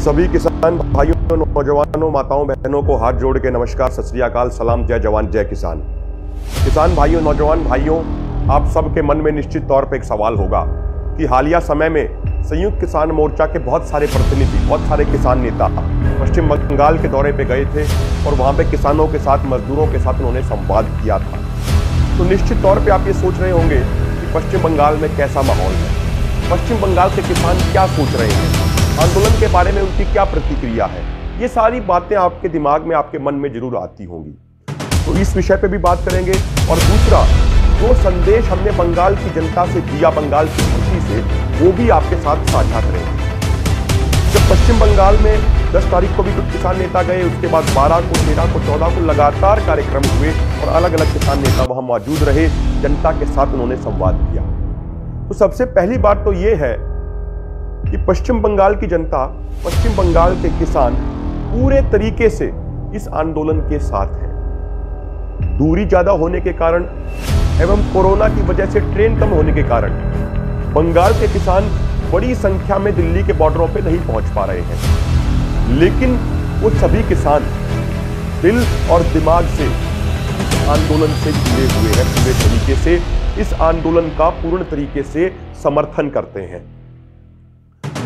सभी किसान भाइयों, नौजवानों, माताओं, बहनों को हाथ जोड़ के नमस्कार, सत श्री अकाल, सलाम, जय जवान जय किसान। किसान भाइयों, नौजवान भाइयों, आप सबके मन में निश्चित तौर पे एक सवाल होगा कि हालिया समय में संयुक्त किसान मोर्चा के बहुत सारे प्रतिनिधि, बहुत सारे किसान नेता पश्चिम बंगाल के दौरे पे गए थे और वहां पे किसानों के साथ, मजदूरों के साथ उन्होंने संवाद किया था। तो निश्चित तौर पे आप ये सोच रहे होंगे कि पश्चिम बंगाल में कैसा माहौल है, पश्चिम बंगाल के किसान क्या सोच रहे हैं, आंदोलन के बारे में उनकी क्या प्रतिक्रिया है। ये सारी बातें आपके दिमाग में, आपके मन में जरूर आती होंगी। तो इस विषय पे भी बात करेंगे। और दूसरा, जो संदेश हमने बंगाल की जनता से दिया, बंगाल की धरती से, वो भी आपके साथ साझा करेंगे। जब पश्चिम बंगाल में 10 तारीख को भी कुछ किसान नेता गए, उसके बाद 12 को, 13 को, 14 को लगातार कार्यक्रम हुए और अलग अलग किसान नेता वहां मौजूद रहे, जनता के साथ उन्होंने संवाद किया। तो सबसे पहली बात तो ये है कि पश्चिम बंगाल की जनता, पश्चिम बंगाल के किसान पूरे तरीके से इस आंदोलन के साथ हैं। दूरी ज्यादा होने के कारण एवं कोरोना की वजह से ट्रेन कम होने के कारण बंगाल के किसान बड़ी संख्या में दिल्ली के बॉर्डरों पे नहीं पहुंच पा रहे हैं, लेकिन वो सभी किसान दिल और दिमाग से इस आंदोलन से जुड़े हुए हैं, पूरे तरीके से इस आंदोलन का पूर्ण तरीके से समर्थन करते हैं।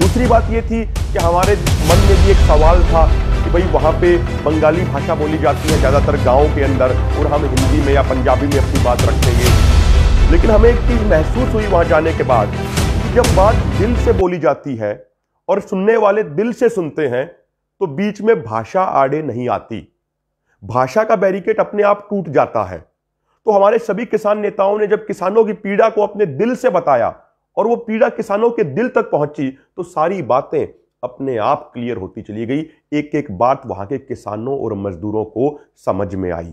दूसरी बात यह थी कि हमारे मन में भी एक सवाल था कि भाई वहां पे बंगाली भाषा बोली जाती है ज्यादातर गांव के अंदर, और हम हिंदी में या पंजाबी में अपनी बात रखेंगे। लेकिन हमें एक चीज महसूस हुई वहां जाने के बाद कि जब बात दिल से बोली जाती है और सुनने वाले दिल से सुनते हैं, तो बीच में भाषा आड़े नहीं आती, भाषा का बैरिकेड अपने आप टूट जाता है। तो हमारे सभी किसान नेताओं ने जब किसानों की पीड़ा को अपने दिल से बताया और वो पीड़ा किसानों के दिल तक पहुंची, तो सारी बातें अपने आप क्लियर होती चली गई। एक एक बात वहां के किसानों और मजदूरों को समझ में आई।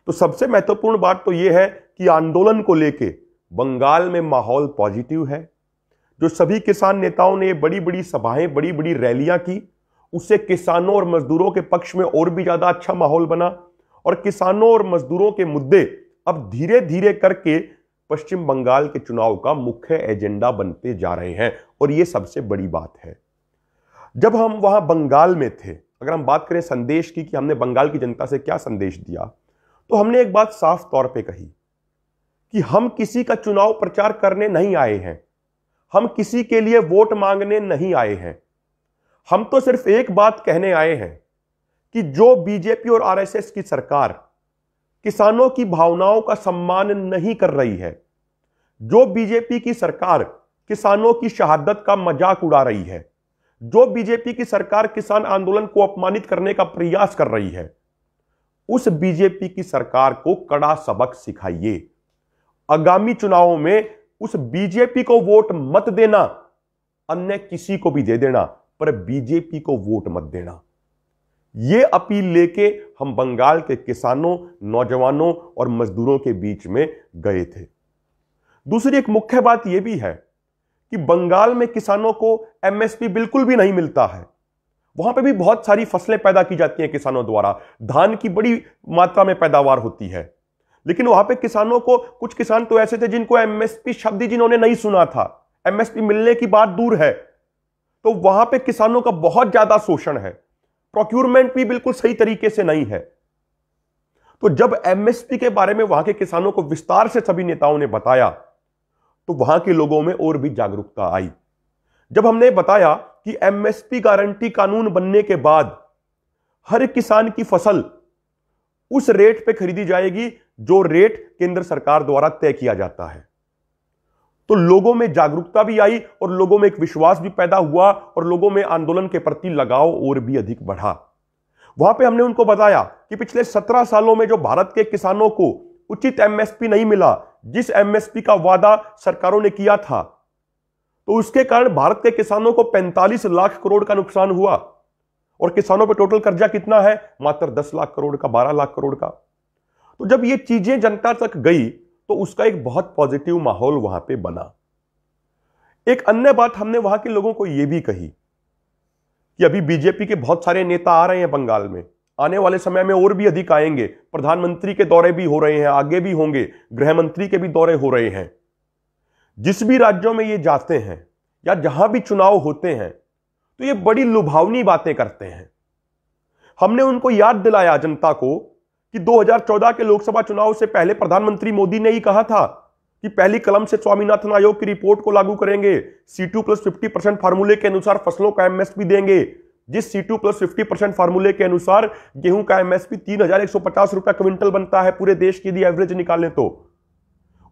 तो सबसे महत्वपूर्ण बात तो यह है कि आंदोलन को लेके बंगाल में माहौल पॉजिटिव है। जो सभी किसान नेताओं ने बड़ी बड़ी सभाएं, बड़ी बड़ी रैलियां की, उससे किसानों और मजदूरों के पक्ष में और भी ज्यादा अच्छा माहौल बना और किसानों और मजदूरों के मुद्दे अब धीरे धीरे करके पश्चिम बंगाल के चुनाव का मुख्य एजेंडा बनते जा रहे हैं। और यह सबसे बड़ी बात है। जब हम वहां बंगाल में थे, अगर हम बात करें संदेश की कि हमने बंगाल की जनता से क्या संदेश दिया, तो हमने एक बात साफ तौर पे कही कि हम किसी का चुनाव प्रचार करने नहीं आए हैं, हम किसी के लिए वोट मांगने नहीं आए हैं। हम तो सिर्फ एक बात कहने आए हैं कि जो बीजेपी और आरएसएस की सरकार किसानों की भावनाओं का सम्मान नहीं कर रही है, जो बीजेपी की सरकार किसानों की शहादत का मजाक उड़ा रही है, जो बीजेपी की सरकार किसान आंदोलन को अपमानित करने का प्रयास कर रही है, उस बीजेपी की सरकार को कड़ा सबक सिखाइए। आगामी चुनावों में उस बीजेपी को वोट मत देना, अन्य किसी को भी दे देना, पर बीजेपी को वोट मत देना। यह अपील लेके हम बंगाल के किसानों, नौजवानों और मजदूरों के बीच में गए थे। दूसरी एक मुख्य बात यह भी है कि बंगाल में किसानों को एमएसपी बिल्कुल भी नहीं मिलता है। वहां पे भी बहुत सारी फसलें पैदा की जाती हैं किसानों द्वारा, धान की बड़ी मात्रा में पैदावार होती है, लेकिन वहां पे किसानों को, कुछ किसान तो ऐसे थे जिनको एमएसपी शब्द ही जिन्होंने नहीं सुना था, एमएसपी मिलने की बात दूर है। तो वहां पे किसानों का बहुत ज्यादा शोषण है, प्रोक्यूरमेंट भी बिल्कुल सही तरीके से नहीं है। तो जब एमएसपी के बारे में वहां के किसानों को विस्तार से सभी नेताओं ने बताया, तो वहां के लोगों में और भी जागरूकता आई। जब हमने बताया कि एमएसपी गारंटी कानून बनने के बाद हर किसान की फसल उस रेट पे खरीदी जाएगी जो रेट केंद्र सरकार द्वारा तय किया जाता है, तो लोगों में जागरूकता भी आई और लोगों में एक विश्वास भी पैदा हुआ और लोगों में आंदोलन के प्रति लगाव और भी अधिक बढ़ा। वहां पे हमने उनको बताया कि पिछले 17 सालों में जो भारत के किसानों को उचित एमएसपी नहीं मिला, जिस एमएसपी का वादा सरकारों ने किया था, तो उसके कारण भारत के किसानों को 45 लाख करोड़ का नुकसान हुआ और किसानों पर टोटल कर्जा कितना है, मात्र 10 लाख करोड़ का, 12 लाख करोड़ का। तो जब ये चीजें जनता तक गई तो उसका एक बहुत पॉजिटिव माहौल वहां पे बना। एक अन्य बात हमने वहां के लोगों को यह भी कही कि अभी बीजेपी के बहुत सारे नेता आ रहे हैं बंगाल में, आने वाले समय में और भी अधिक आएंगे, प्रधानमंत्री के दौरे भी हो रहे हैं, आगे भी होंगे, गृह मंत्री के भी दौरे हो रहे हैं। जिस भी राज्यों में ये जाते हैं या जहां भी चुनाव होते हैं, तो ये बड़ी लुभावनी बातें करते हैं। हमने उनको याद दिलाया जनता को कि 2014 के लोकसभा चुनाव से पहले प्रधानमंत्री मोदी ने ही कहा था कि पहली कलम से स्वामीनाथन आयोग की रिपोर्ट को लागू करेंगे, C2+50% फार्मूले के अनुसार फसलों का एमएसपी देंगे। जिस C2+50% फार्मूले के अनुसार गेहूं का एमएसपी 3,150 रुपए क्विंटल बनता है पूरे देश की यदि एवरेज निकालें तो।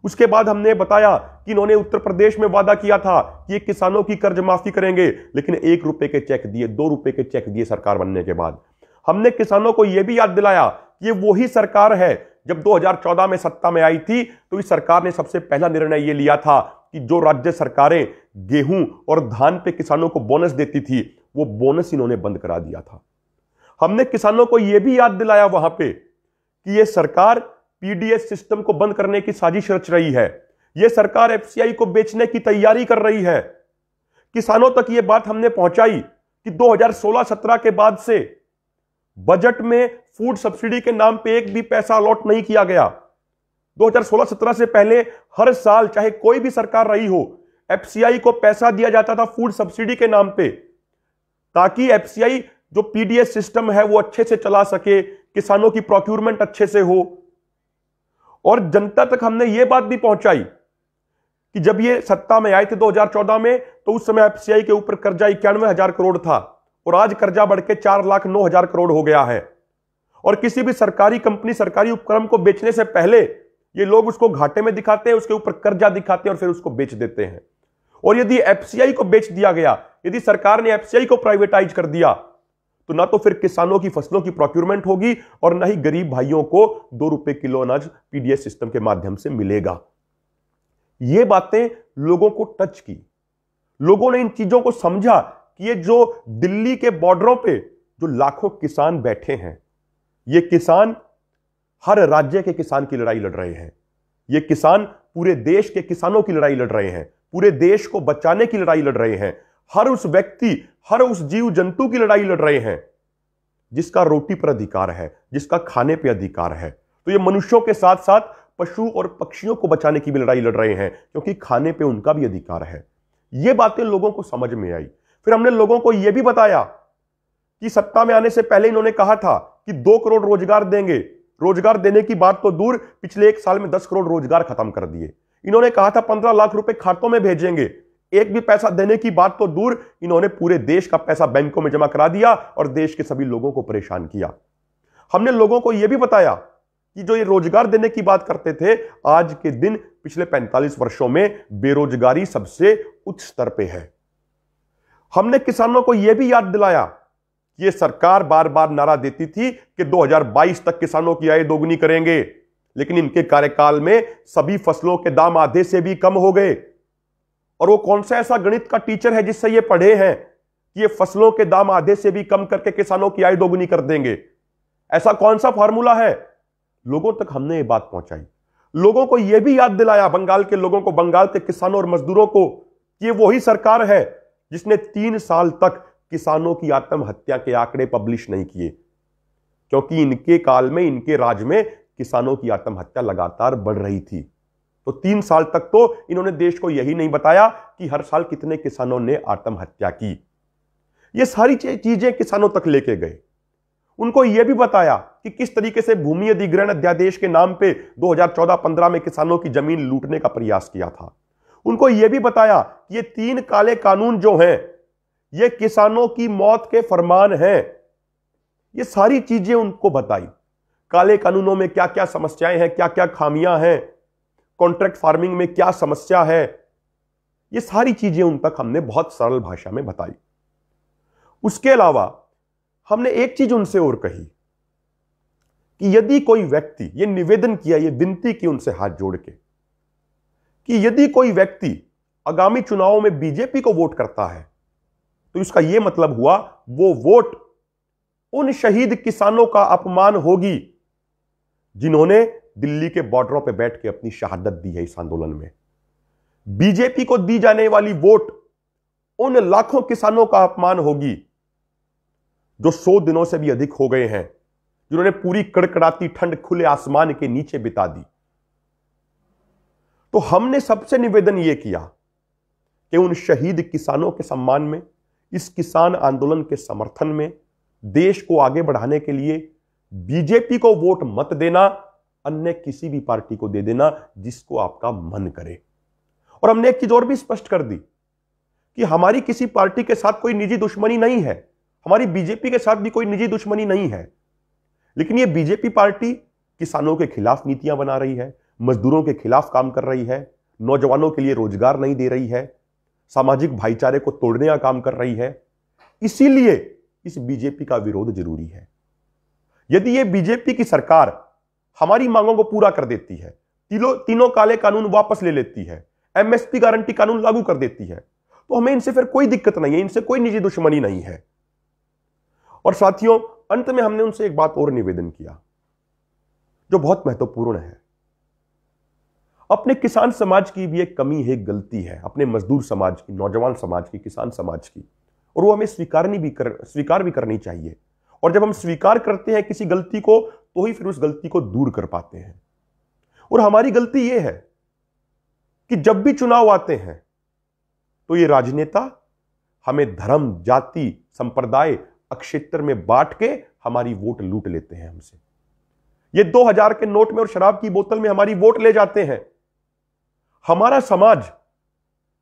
उसके बाद हमने बताया कि इन्होंने उत्तर प्रदेश में वादा किया था कि ये किसानों की कर्ज माफी करेंगे, लेकिन 1 रुपए के चेक दिए, 2 रुपए के चेक दिए सरकार बनने के बाद। हमने किसानों को यह भी याद दिलाया कि ये वही सरकार है जब 2014 में सत्ता में आई थी तो इस सरकार ने सबसे पहला निर्णय यह लिया था कि जो राज्य सरकारें गेहूं और धान पे किसानों को बोनस देती थी वो बोनस इन्होंने बंद करा दिया था। हमने किसानों को यह भी याद दिलाया वहां पे कि यह सरकार पीडीएस सिस्टम को बंद करने की साजिश रच रही है, यह सरकार एफसीआई को बेचने की तैयारी कर रही है। किसानों तक यह बात हमने पहुंचाई कि 2016-17 के बाद से बजट में फूड सब्सिडी के नाम पे एक भी पैसा अलॉट नहीं किया गया। 2016-17 से पहले हर साल चाहे कोई भी सरकार रही हो, एफसीआई को पैसा दिया जाता था फूड सब्सिडी के नाम पे, ताकि एफसीआई जो पीडीएस सिस्टम है वो अच्छे से चला सके, किसानों की प्रोक्यूरमेंट अच्छे से हो। और जनता तक हमने ये बात भी पहुंचाई कि जब ये सत्ता में आए थे 2014 में तो उस समय एफसीआई के ऊपर कर्जा 91,000 करोड़ था और आज कर्जा बढ़ के 4,09,000 करोड़ हो गया है। और किसी भी सरकारी कंपनी, सरकारी उपक्रम को बेचने से पहले ये लोग उसको घाटे में दिखाते हैं, उसके ऊपर कर्जा दिखाते हैं और फिर उसको बेच देते हैं। और यदि एफसीआई को बेच दिया गया, यदि सरकार ने एफसीआई को प्राइवेटाइज कर दिया तो ना तो फिर किसानों की फसलों की प्रोक्यूरमेंट होगी और ना ही गरीब भाइयों को 2 रुपए किलो अनाज पीडीएस सिस्टम के माध्यम से मिलेगा। ये बातें लोगों को टच की, लोगों ने इन चीजों को समझा कि ये जो दिल्ली के बॉर्डरों पे जो लाखों किसान बैठे हैं, ये किसान हर राज्य के किसान की लड़ाई लड़ रहे हैं। ये किसान पूरे देश के किसानों की लड़ाई लड़ रहे हैं, पूरे देश को बचाने की लड़ाई लड़ रहे हैं। हर उस व्यक्ति, हर उस जीव जंतु की लड़ाई लड़ रहे हैं जिसका रोटी पर अधिकार है, जिसका खाने पर अधिकार है। तो ये मनुष्यों के साथ साथ पशु और पक्षियों को बचाने की भी लड़ाई लड़ रहे हैं, क्योंकि खाने पे उनका भी अधिकार है। ये बातें लोगों को समझ में आई। फिर हमने लोगों को यह भी बताया कि सत्ता में आने से पहले इन्होंने कहा था कि 2 करोड़ रोजगार देंगे। रोजगार देने की बात तो दूर, पिछले 1 साल में 10 करोड़ रोजगार खत्म कर दिए। इन्होंने कहा था 15 लाख रुपए खातों में भेजेंगे। एक भी पैसा देने की बात तो दूर, इन्होंने पूरे देश का पैसा बैंकों में जमा करा दिया और देश के सभी लोगों को परेशान किया। हमने लोगों को यह भी बताया कि जो ये रोजगार देने की बात करते थे, आज के दिन पिछले 45 वर्षों में बेरोजगारी सबसे उच्च स्तर पे है। हमने किसानों को यह भी याद दिलाया कि ये सरकार बार बार नारा देती थी कि 2022 तक किसानों की आय दोगुनी करेंगे, लेकिन इनके कार्यकाल में सभी फसलों के दाम आधे से भी कम हो गए। और वो कौन सा ऐसा गणित का टीचर है जिससे ये पढ़े हैं कि ये फसलों के दाम आधे से भी कम करके किसानों की आय दोगुनी कर देंगे? ऐसा कौन सा फॉर्मूला है? लोगों तक हमने ये बात पहुंचाई। लोगों को यह भी याद दिलाया, बंगाल के लोगों को, बंगाल के किसानों और मजदूरों को, कि ये वही सरकार है जिसने 3 साल तक किसानों की आत्महत्या के आंकड़े पब्लिश नहीं किए, क्योंकि इनके काल में, इनके राज में किसानों की आत्महत्या लगातार बढ़ रही थी। तो 3 साल तक तो इन्होंने देश को यही नहीं बताया कि हर साल कितने किसानों ने आत्महत्या की। ये सारी चीजें किसानों तक लेके गए। उनको यह भी बताया कि किस तरीके से भूमि अधिग्रहण अध्यादेश के नाम पे 2014-15 में किसानों की जमीन लूटने का प्रयास किया था। उनको यह भी बताया कि ये 3 काले कानून जो हैं, ये किसानों की मौत के फरमान हैं। ये सारी चीजें उनको बताई। काले कानूनों में क्या क्या समस्याएं हैं, क्या क्या खामियां हैं, कॉन्ट्रैक्ट फार्मिंग में क्या समस्या है, ये सारी चीजें उन तक हमने बहुत सरल भाषा में बताई। उसके अलावा हमने एक चीज उनसे और कही कि यदि कोई व्यक्ति, ये निवेदन किया, ये विनती की उनसे हाथ जोड़ के, कि यदि कोई व्यक्ति आगामी चुनावों में बीजेपी को वोट करता है तो इसका यह मतलब हुआ वो वोट उन शहीद किसानों का अपमान होगी जिन्होंने दिल्ली के बॉर्डरों पर बैठ के अपनी शहादत दी है इस आंदोलन में। बीजेपी को दी जाने वाली वोट उन लाखों किसानों का अपमान होगी जो 100 दिनों से भी अधिक हो गए हैं, जिन्होंने पूरी कड़कड़ाती ठंड खुले आसमान के नीचे बिता दी। तो हमने सबसे निवेदन यह किया कि उन शहीद किसानों के सम्मान में इस किसान आंदोलन के समर्थन में देश को आगे बढ़ाने के लिए बीजेपी को वोट मत देना, अन्य किसी भी पार्टी को दे देना जिसको आपका मन करे। और हमने एक चीज और भी स्पष्ट कर दी कि हमारी किसी पार्टी के साथ कोई निजी दुश्मनी नहीं है, हमारी बीजेपी के साथ भी कोई निजी दुश्मनी नहीं है, लेकिन यह बीजेपी पार्टी किसानों के खिलाफ नीतियां बना रही है, मजदूरों के खिलाफ काम कर रही है, नौजवानों के लिए रोजगार नहीं दे रही है, सामाजिक भाईचारे को तोड़ने का काम कर रही है। इसीलिए इस बीजेपी का विरोध जरूरी है। यदि यह बीजेपी की सरकार हमारी मांगों को पूरा कर देती है, तीनों काले कानून वापस ले लेती है, एमएसपी गारंटी कानून लागू कर देती है, तो हमें इनसे फिर कोई दिक्कत नहीं है, इनसे कोई निजी दुश्मनी नहीं है। और साथियों, अंत में हमने उनसे एक बात और निवेदन किया जो बहुत महत्वपूर्ण है। अपने किसान समाज की भी एक कमी है, एक गलती है, अपने मजदूर समाज की, नौजवान समाज की, किसान समाज की, और वो हमें स्वीकार भी करनी चाहिए। और जब हम स्वीकार करते हैं किसी गलती को, तो ही फिर उस गलती को दूर कर पाते हैं। और हमारी गलती यह है कि जब भी चुनाव आते हैं तो ये राजनेता हमें धर्म, जाति, संप्रदाय, क्षेत्र में बांट के हमारी वोट लूट लेते हैं हमसे। ये 2000 के नोट में और शराब की बोतल में हमारी वोट ले जाते हैं। हमारा समाज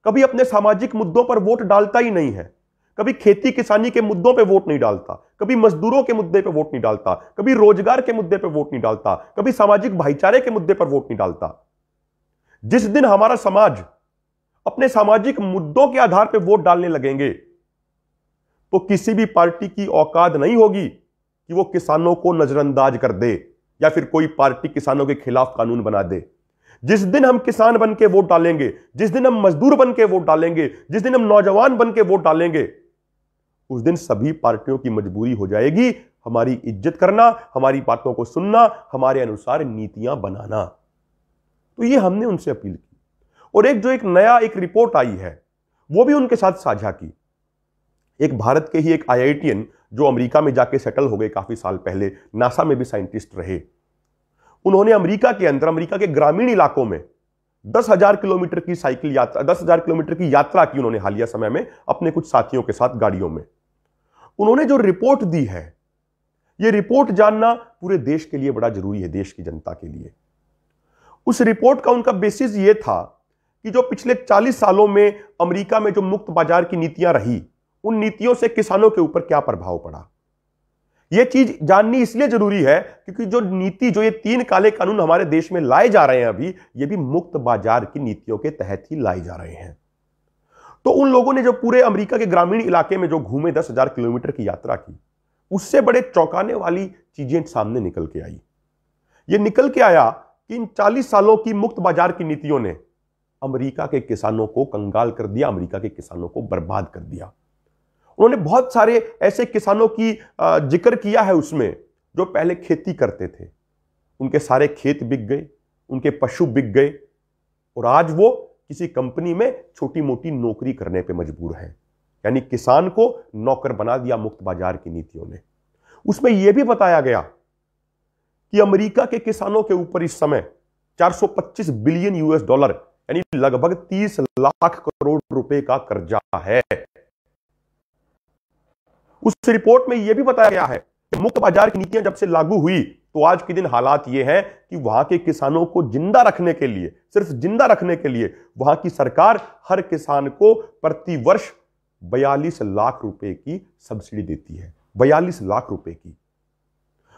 कभी अपने सामाजिक मुद्दों पर वोट डालता ही नहीं है, कभी खेती किसानी के मुद्दों पे वोट नहीं डालता, कभी मजदूरों के मुद्दे पे वोट नहीं डालता, कभी रोजगार के मुद्दे पे वोट नहीं डालता, कभी सामाजिक भाईचारे के मुद्दे पर वोट नहीं डालता। जिस दिन हमारा समाज अपने सामाजिक मुद्दों के आधार पर वोट डालने लगेंगे तो किसी भी पार्टी की औकात नहीं होगी कि वो किसानों को नजरअंदाज कर दे या फिर कोई पार्टी किसानों के खिलाफ कानून बना दे। जिस दिन हम किसान बन के वोट डालेंगे, जिस दिन हम मजदूर बन के वोट डालेंगे, जिस दिन हम नौजवान बन के वोट डालेंगे, उस दिन सभी पार्टियों की मजबूरी हो जाएगी हमारी इज्जत करना, हमारी बातों को सुनना, हमारे अनुसार नीतियां बनाना। तो ये हमने उनसे अपील की। और एक नया रिपोर्ट आई है वो भी उनके साथ साझा की। एक भारत के ही एक आईआईटीएन जो अमेरिका में जाके सेटल हो गए काफी साल पहले, नासा में भी साइंटिस्ट रहे, उन्होंने अमेरिका के अंदर, अमेरिका के ग्रामीण इलाकों में 10,000 किलोमीटर की साइकिल यात्रा, 10,000 किलोमीटर की यात्रा की उन्होंने हालिया समय में अपने कुछ साथियों के साथ गाड़ियों में। उन्होंने जो रिपोर्ट दी है, यह रिपोर्ट जानना पूरे देश के लिए बड़ा जरूरी है, देश की जनता के लिए। उस रिपोर्ट का उनका बेसिस यह था कि जो पिछले 40 सालों में अमेरिका में जो मुक्त बाजार की नीतियां रही, उन नीतियों से किसानों के ऊपर क्या प्रभाव पड़ा। यह चीज जाननी इसलिए जरूरी है क्योंकि जो नीति, जो ये 3 काले कानून हमारे देश में लाए जा रहे हैं अभी, ये भी मुक्त बाजार की नीतियों के तहत ही लाए जा रहे हैं। तो उन लोगों ने जो पूरे अमेरिका के ग्रामीण इलाके में जो घूमे, 10,000 किलोमीटर की यात्रा की, उससे बड़े चौंकाने वाली चीजें सामने निकल के आई। ये निकल के आया कि इन 40 सालों की मुक्त बाजार की नीतियों ने अमेरिका के किसानों को कंगाल कर दिया, अमेरिका के किसानों को बर्बाद कर दिया। उन्होंने बहुत सारे ऐसे किसानों की जिक्र किया है उसमें जो पहले खेती करते थे, उनके सारे खेत बिक गए, उनके पशु बिक गए, और आज वो किसी कंपनी में छोटी मोटी नौकरी करने पे मजबूर हैं। यानी किसान को नौकर बना दिया मुक्त बाजार की नीतियों ने। उसमें यह भी बताया गया कि अमेरिका के किसानों के ऊपर इस समय 425 बिलियन यूएस डॉलर यानी लगभग 30 लाख करोड़ रुपए का कर्जा है। उस रिपोर्ट में यह भी बताया गया है कि मुक्त बाजार की नीतियां जब से लागू हुई तो आज के दिन हालात यह है कि वहां के किसानों को जिंदा रखने के लिए, सिर्फ जिंदा रखने के लिए, वहां की सरकार हर किसान को प्रति वर्ष 42 लाख रुपए की सब्सिडी देती है। 42 लाख रुपए की।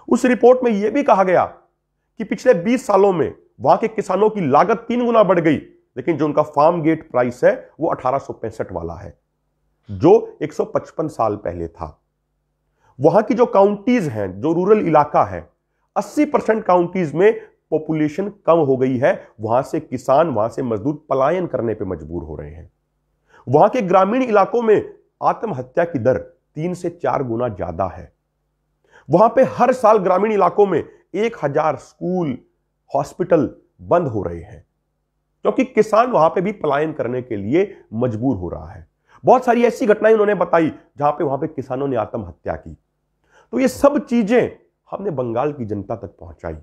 उस रिपोर्ट में यह भी कहा गया कि पिछले 20 सालों में वहां के किसानों की लागत 3 गुना बढ़ गई, लेकिन जो उनका फार्म गेट प्राइस है वो 1865 वाला है, जो 155 साल पहले था। वहां की जो काउंटीज हैं, जो रूरल इलाका है, 80% काउंटीज में पॉपुलेशन कम हो गई है। वहां से किसान, वहां से मजदूर पलायन करने पे मजबूर हो रहे हैं। वहां के ग्रामीण इलाकों में आत्महत्या की दर 3 से 4 गुना ज्यादा है। वहां पे हर साल ग्रामीण इलाकों में 1000 स्कूल, हॉस्पिटल बंद हो रहे हैं क्योंकि किसान वहां पे भी पलायन करने के लिए मजबूर हो रहा है। बहुत सारी ऐसी घटनाएं उन्होंने बताई जहां पे वहां पे किसानों ने आत्महत्या की। तो ये सब चीजें हमने बंगाल की जनता तक पहुंचाई,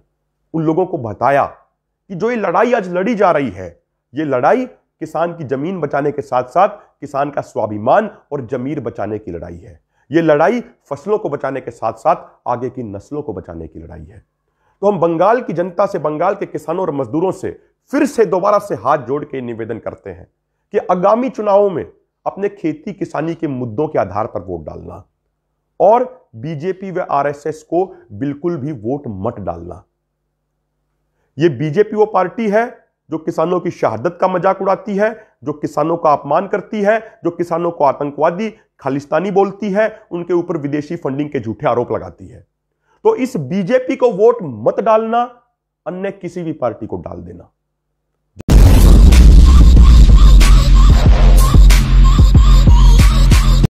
उन लोगों को बताया कि जो ये लड़ाई आज लड़ी जा रही है, ये लड़ाई किसान की जमीन बचाने के साथ साथ किसान का स्वाभिमान और जमीर बचाने की लड़ाई है। यह लड़ाई फसलों को बचाने के साथ साथ आगे की नस्लों को बचाने की लड़ाई है। तो हम बंगाल की जनता से, बंगाल के किसानों और मजदूरों से फिर से दोबारा से हाथ जोड़ के निवेदन करते हैं कि आगामी चुनावों में अपने खेती किसानी के मुद्दों के आधार पर वोट डालना और बीजेपी व आरएसएस को बिल्कुल भी वोट मत डालना। यह बीजेपी वो पार्टी है जो किसानों की शहादत का मजाक उड़ाती है, जो किसानों का अपमान करती है, जो किसानों को आतंकवादी, खालिस्तानी बोलती है, उनके ऊपर विदेशी फंडिंग के झूठे आरोप लगाती है। तो इस बीजेपी को वोट मत डालना, अन्य किसी भी पार्टी को डाल देना।